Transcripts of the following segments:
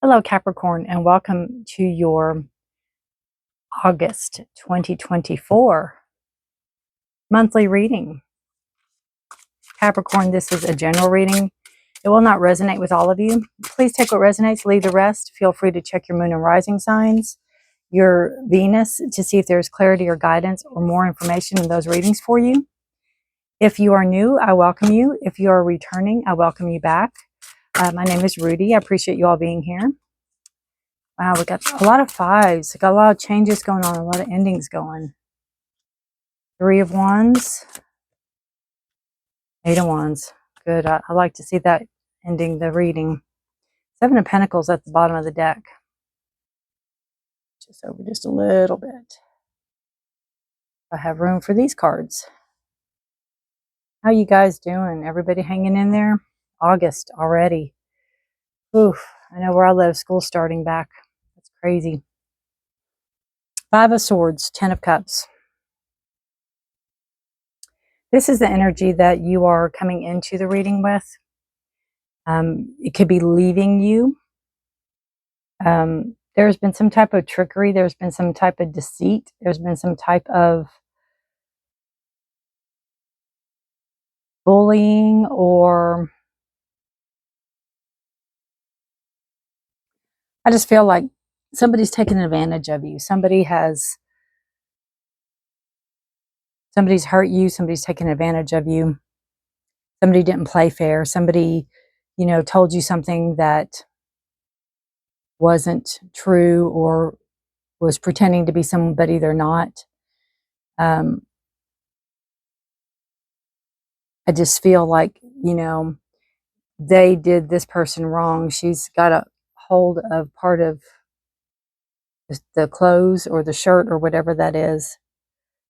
Hello, Capricorn, and welcome to your August 2024 monthly reading. Capricorn, this is a general reading. It will not resonate with all of you. Please take what resonates, leave the rest. Feel free to check your moon and rising signs, your Venus, to see if there's clarity or guidance or more information in those readings for you. If you are new, I welcome you. If you are returning, I welcome you back. My name is Rudi. I appreciate you all being here. Wow, we got a lot of fives. We got a lot of changes going on, a lot of endings going. 3 of Wands, 8 of Wands. Good. I like to see that ending the reading. 7 of Pentacles at the bottom of the deck. Just over just a little bit. I have room for these cards. How you guys doing? Everybody hanging in there? August already. Oof. I know where I live, school's starting back. That's crazy. 5 of Swords, 10 of Cups. This is the energy that you are coming into the reading with. It could be leaving you. There's been some type of trickery. There's been some type of deceit. There's been some type of bullying, or I just feel like somebody's taken advantage of you. Somebody's hurt you. Somebody's taken advantage of you. Somebody didn't play fair. Somebody, told you something that wasn't true or was pretending to be somebody they're not. I just feel like, they did this person wrong. She's got a hold of part of the clothes or the shirt or whatever that is,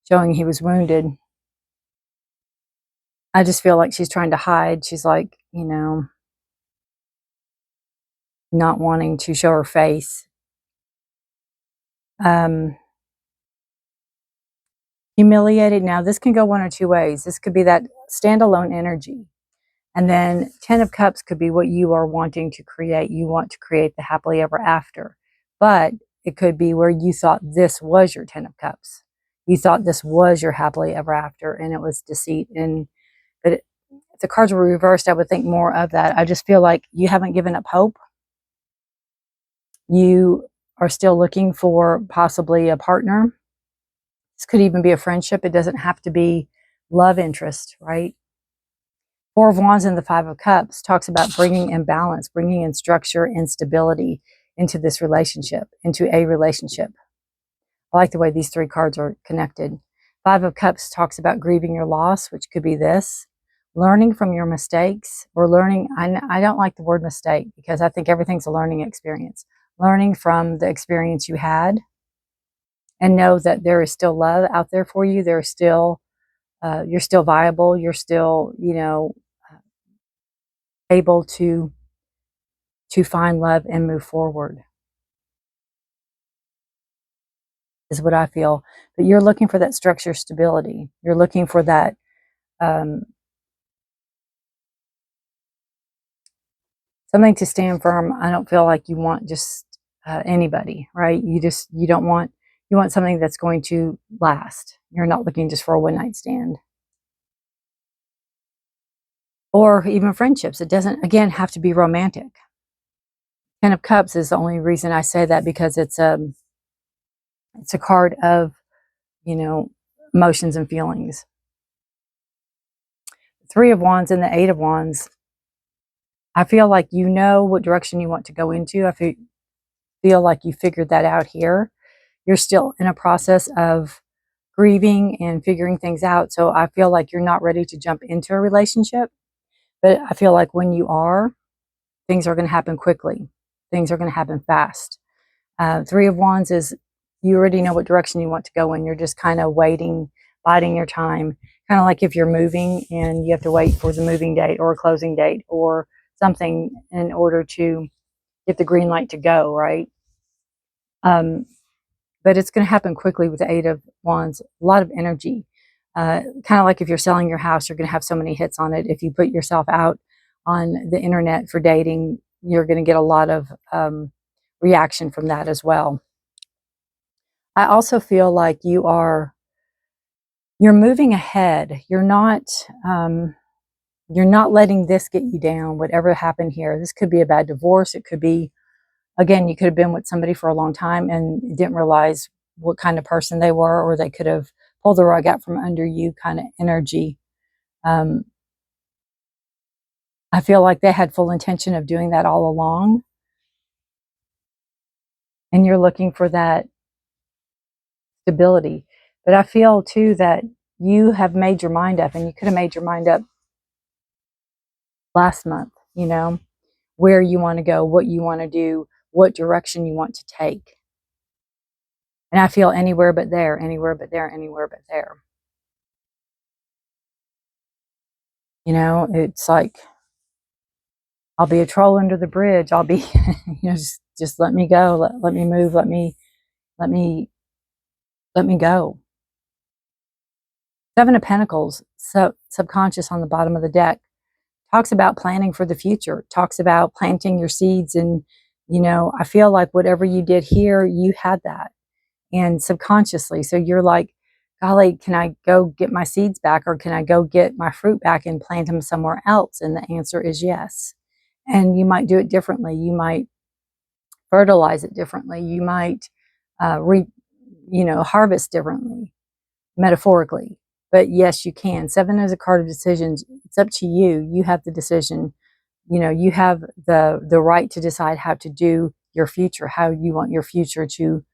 showing he was wounded. I just feel like she's trying to hide. She's like, not wanting to show her face. Humiliated. Now, this can go one or two ways. This could be that standalone energy. And then 10 of Cups could be what you are wanting to create. You want to create the happily ever after. But it could be where you thought this was your 10 of Cups. You thought this was your happily ever after, and it was deceit. But if the cards were reversed, I would think more of that. I just feel like you haven't given up hope. You are still looking for possibly a partner. This could even be a friendship. It doesn't have to be love interest, right? 4 of Wands and the 5 of Cups talks about bringing in balance, bringing in structure and stability into this relationship, into a relationship. I like the way these 3 cards are connected. 5 of Cups talks about grieving your loss, which could be this. Learning from your mistakes, or learning, I don't like the word mistake because I think everything's a learning experience. Learning from the experience you had, and know that there is still love out there for you. There's still, you're still viable. You're still, able to find love and move forward, is what I feel. But you're looking for that structure, stability. You're looking for that something to stand firm. I don't feel like you want just anybody, right? You want something that's going to last. You're not looking just for a one-night stand. Or even friendships. It doesn't, again, have to be romantic. 10 of Cups is the only reason I say that, because it's a card of, emotions and feelings. 3 of Wands and the 8 of Wands, I feel like you know what direction you want to go into. I feel like you figured that out here. You're still in a process of grieving and figuring things out. So I feel like you're not ready to jump into a relationship. But I feel like when you are, things are going to happen quickly. Things are going to happen fast. 3 of Wands is you already know what direction you want to go in. You're just kind of waiting, biding your time. Kind of like if you're moving and you have to wait for the moving date or a closing date or something in order to get the green light to go, right? But it's going to happen quickly with the 8 of Wands. A lot of energy. Kind of like if you're selling your house, you're going to have so many hits on it. If you put yourself out on the internet for dating, you're going to get a lot of reaction from that as well. I also feel like you're moving ahead. You're not letting this get you down, whatever happened here. This could be a bad divorce. It could be, again, you could have been with somebody for a long time and didn't realize what kind of person they were, or they could have pulled the rug out from under you kind of energy. I feel like they had full intention of doing that all along. And you're looking for that stability. But I feel too that you have made your mind up, and you could have made your mind up last month, you know, where you want to go, what you want to do, what direction you want to take. And I feel anywhere but there, anywhere but there, anywhere but there. You know, it's like, I'll be a troll under the bridge. I'll be, you know, just let me go. Let me move. Let me go. Seven of Pentacles, subconscious on the bottom of the deck, talks about planning for the future, talks about planting your seeds. And, you know, I feel like whatever you did here, you had that. And subconsciously, so you're like, golly, can I go get my seeds back, or can I go get my fruit back and plant them somewhere else? And the answer is yes. And you might do it differently. You might fertilize it differently. You might, harvest differently, metaphorically. But yes, you can. Seven is a card of decisions. It's up to you. You have the decision. You know, you have the right to decide how to do your future, how you want your future to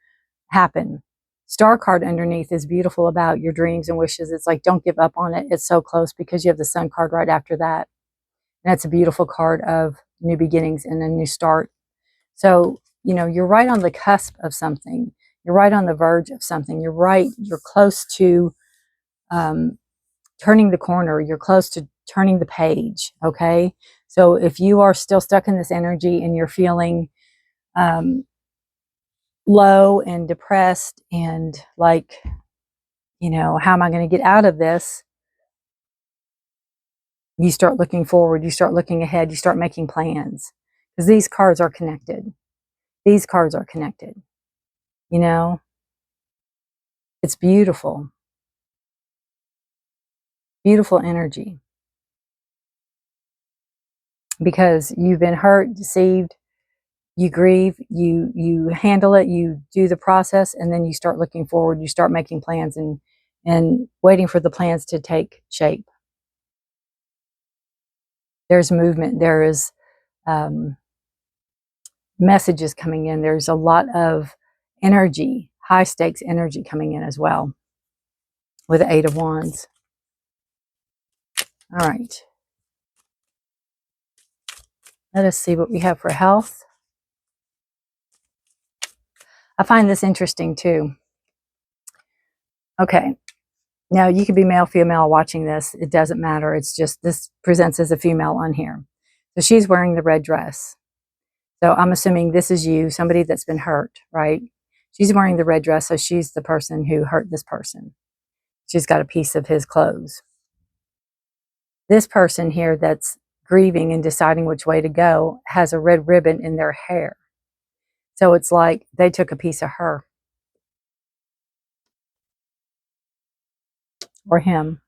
happen. Star card underneath is beautiful about your dreams and wishes. It's like, don't give up on it. It's so close, because you have the Sun card right after that. And that's a beautiful card of new beginnings and a new start. So, you know, you're right on the cusp of something. You're right on the verge of something. You're close to turning the corner. You're close to turning the page, okay? So if you are still stuck in this energy and you're feeling low and depressed and like, you know, how am I going to get out of this? You start looking forward, you start looking ahead, you start making plans, because these cards are connected. These cards are connected. You know, it's beautiful. Beautiful energy. Because you've been hurt, deceived, you grieve, you handle it, you do the process, and then you start looking forward, you start making plans and waiting for the plans to take shape. There's movement, there is messages coming in, there's a lot of energy, high stakes energy coming in as well, with the Eight of Wands. All right. Let us see what we have for health. I find this interesting too. Okay. Now, you could be male, female watching this. It doesn't matter. It's just this presents as a female on here. So she's wearing the red dress. So I'm assuming this is you, somebody that's been hurt, right? She's wearing the red dress, so she's the person who hurt this person. She's got a piece of his clothes. This person here that's grieving and deciding which way to go has a red ribbon in their hair. So it's like they took a piece of her. Or him.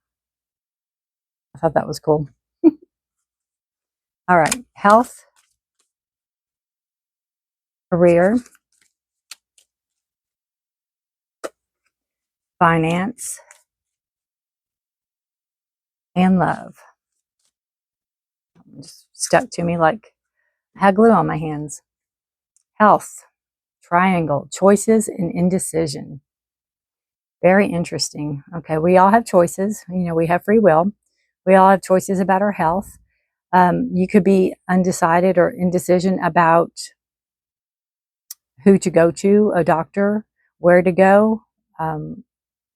I thought that was cool. All right. Health. Career. Finance. And love. Just stuck to me like I had glue on my hands. Health. Triangle. Choices and indecision. Very interesting. Okay. We all have choices. You know, we have free will. We all have choices about our health. You could be undecided or indecision about who to go to, a doctor, where to go,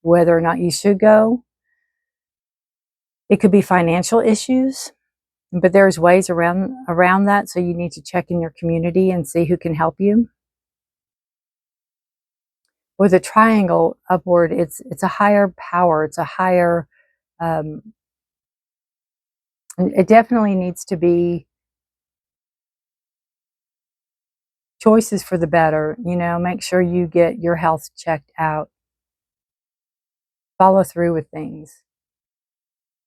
whether or not you should go. It could be financial issues, but there's ways around that. So you need to check in your community and see who can help you. With a triangle upward, it's a higher power. It's a higher, it definitely needs to be choices for the better. You know, make sure you get your health checked out. Follow through with things.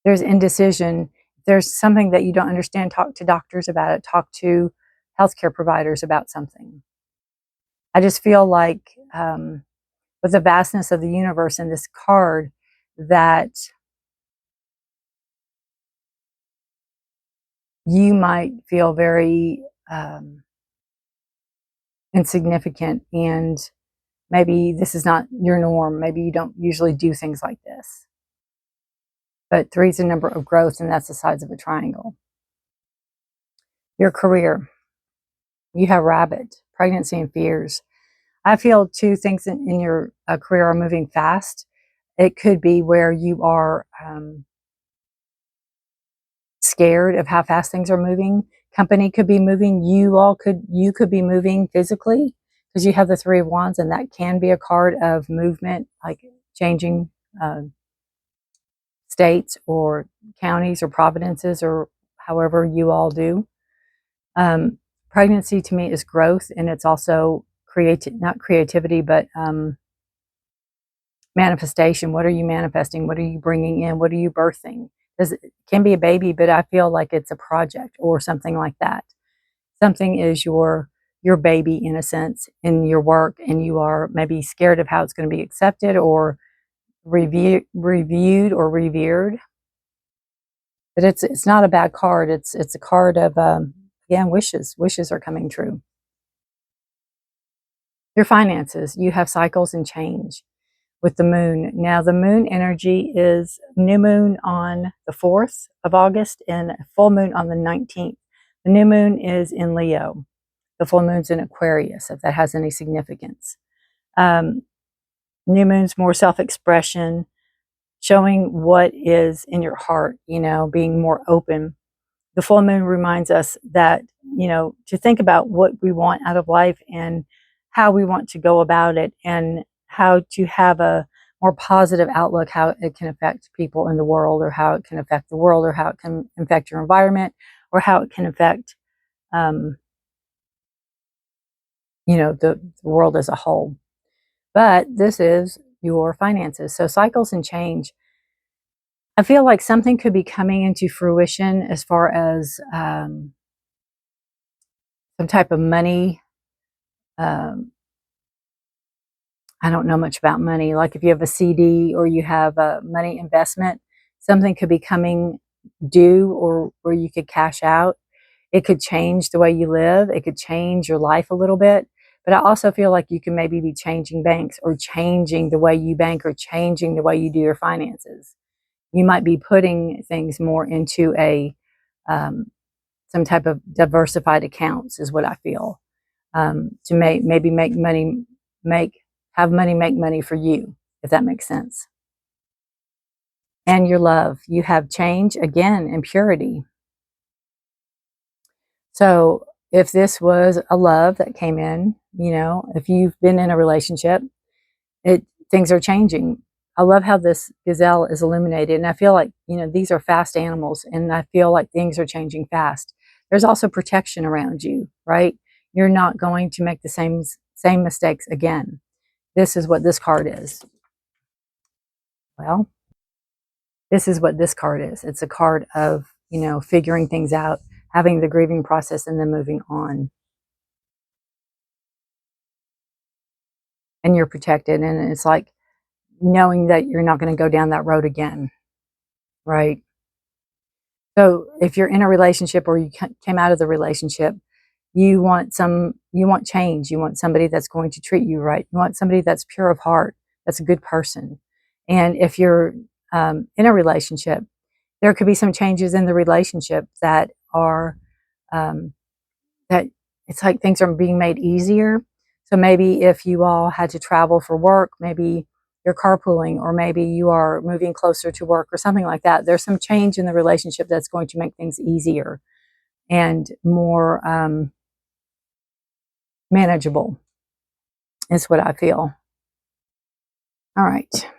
There's indecision. If there's something that you don't understand, talk to doctors about it. Talk to healthcare providers about something. I just feel like with the vastness of the universe in this card that you might feel very insignificant, and maybe this is not your norm. Maybe you don't usually do things like this. But 3 is the number of growth, and that's the sides of a triangle. Your career. You have rabbit, pregnancy, and fears. I feel 2 things in your career are moving fast. It could be where you are scared of how fast things are moving. Company could be moving. You could be moving physically, because you have the 3 of Wands, and that can be a card of movement, like changing states or counties or providences, or however you all do. Pregnancy to me is growth, and it's also not creativity, but manifestation. What are you manifesting? What are you bringing in? What are you birthing? It can be a baby, but I feel like it's a project or something like that. Something is your baby, in a sense, in your work, and you are maybe scared of how it's going to be accepted or reviewed or revered. But it's not a bad card. It's a card of again, wishes. Wishes are coming true. Your finances. You have cycles and change with the moon. Now, the moon energy is new moon on the 4th of August and full moon on the 19th. The new moon is in Leo. The full moon's in Aquarius, if that has any significance. New moon's more self-expression, showing what is in your heart, you know, being more open. The full moon reminds us that, you know, to think about what we want out of life and how we want to go about it, and how to have a more positive outlook, how it can affect people in the world, or how it can affect the world, or how it can affect your environment, or how it can affect, you know, the world as a whole. But this is your finances. So cycles and change. I feel like something could be coming into fruition as far as some type of money. I don't know much about money. Like if you have a CD or you have a money investment, something could be coming due, or where you could cash out. It could change the way you live. It could change your life a little bit. But I also feel like you can maybe be changing banks, or changing the way you bank, or changing the way you do your finances. You might be putting things more into a some type of diversified accounts, is what I feel, to maybe make money, have money make money for you, if that makes sense. And your love, you have change again and purity. So if this was a love that came in, you know, if you've been in a relationship, things are changing. I love how this gazelle is illuminated, and I feel like, you know, these are fast animals, and I feel like things are changing fast. There's also protection around you, right? You're not going to make the same mistakes again. This is what this card is. Well, this is what this card is. It's a card of, you know, figuring things out, having the grieving process, and then moving on. And you're protected, and it's like knowing that you're not going to go down that road again, right? So if you're in a relationship, or you came out of the relationship, you want change. You want somebody that's going to treat you right. You want somebody that's pure of heart, that's a good person. And if you're in a relationship, there could be some changes in the relationship that are that it's like things are being made easier. So maybe if you all had to travel for work, maybe you're carpooling, or maybe you are moving closer to work, or something like that. There's some change in the relationship that's going to make things easier and more manageable, is what I feel. All right.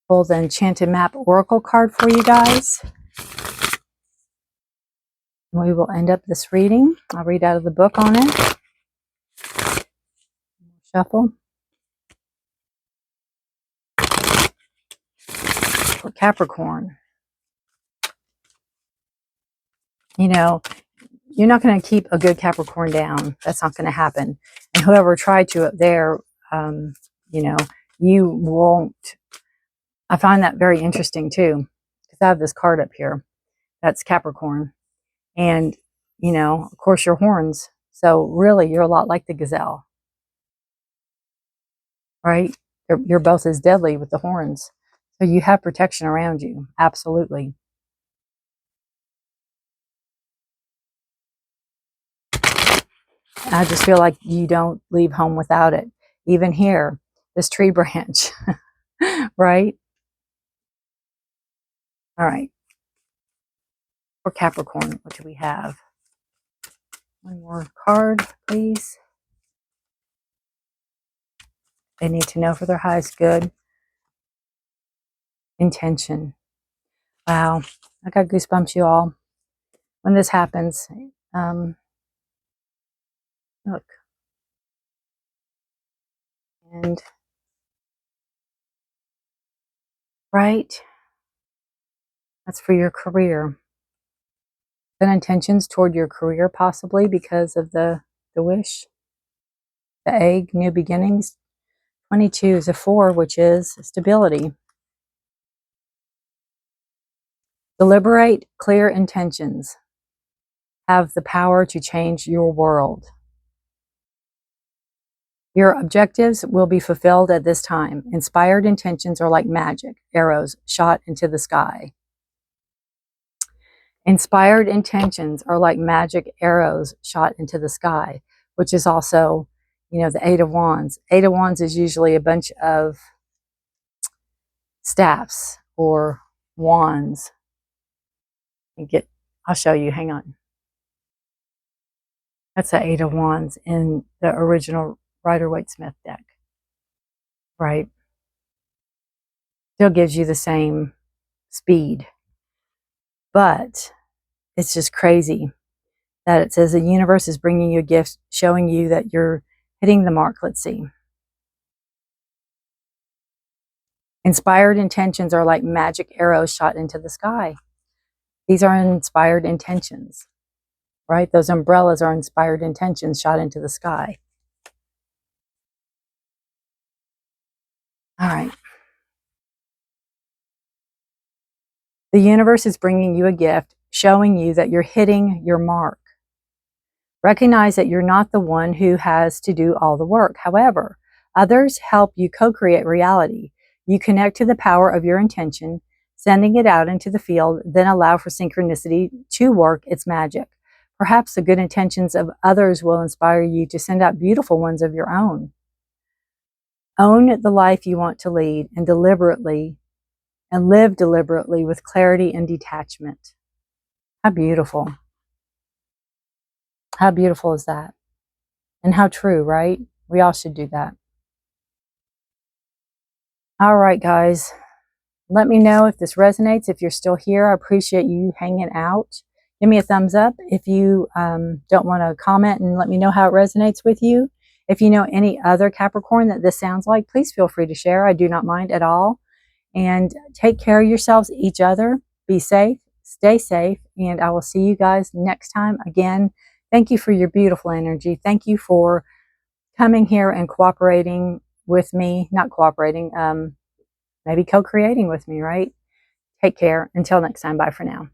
Pull the Enchanted Map Oracle card for you guys. We will end up this reading. I'll read out of the book on it. Shuffle. For Capricorn. You know, you're not going to keep a good Capricorn down. That's not going to happen. And whoever tried to up there, you know, you won't. I find that very interesting too, because I have this card up here. That's Capricorn. And, you know, of course, your horns. So really, you're a lot like the gazelle, right? You're both as deadly with the horns. So you have protection around you. Absolutely. I just feel like you don't leave home without it. Even here, this tree branch, right? All right. For Capricorn, what do we have? One more card, please. They need to know for their highest good. Intention. Wow. I got goosebumps, you all. When this happens, look. And, right? That's for your career. Good intentions toward your career, possibly because of the wish. The egg, new beginnings. 22 is a 4, which is stability. Deliberate, clear intentions have the power to change your world. Your objectives will be fulfilled at this time. Inspired intentions are like magic arrows shot into the sky. Inspired intentions are like magic arrows shot into the sky, which is also, you know, the 8 of Wands. 8 of Wands is usually a bunch of staffs or wands. I'll show you, hang on. That's the 8 of Wands in the original Rider-Waite-Smith deck, right? Still gives you the same speed, but it's just crazy that it says the universe is bringing you a gift, showing you that you're hitting the mark. Let's see. Inspired intentions are like magic arrows shot into the sky. These are inspired intentions, right? Those umbrellas are inspired intentions shot into the sky. All right. The universe is bringing you a gift, showing you that you're hitting your mark. Recognize that you're not the one who has to do all the work. However, others help you co-create reality. You connect to the power of your intention, sending it out into the field, then allow for synchronicity to work its magic. Perhaps the good intentions of others will inspire you to send out beautiful ones of your own. Own the life you want to lead and live deliberately with clarity and detachment. How beautiful. How beautiful is that? And how true, right? We all should do that. All right, guys. Let me know if this resonates. If you're still here, I appreciate you hanging out. Give me a thumbs up if you don't want to comment and let me know how it resonates with you. If you know any other Capricorn that this sounds like, please feel free to share. I do not mind at all. And take care of yourselves, each other. Be safe, stay safe, and I will see you guys next time. Again, thank you for your beautiful energy. Thank you for coming here and cooperating with me. Not cooperating, maybe co-creating with me, right? Take care. Until next time, bye for now.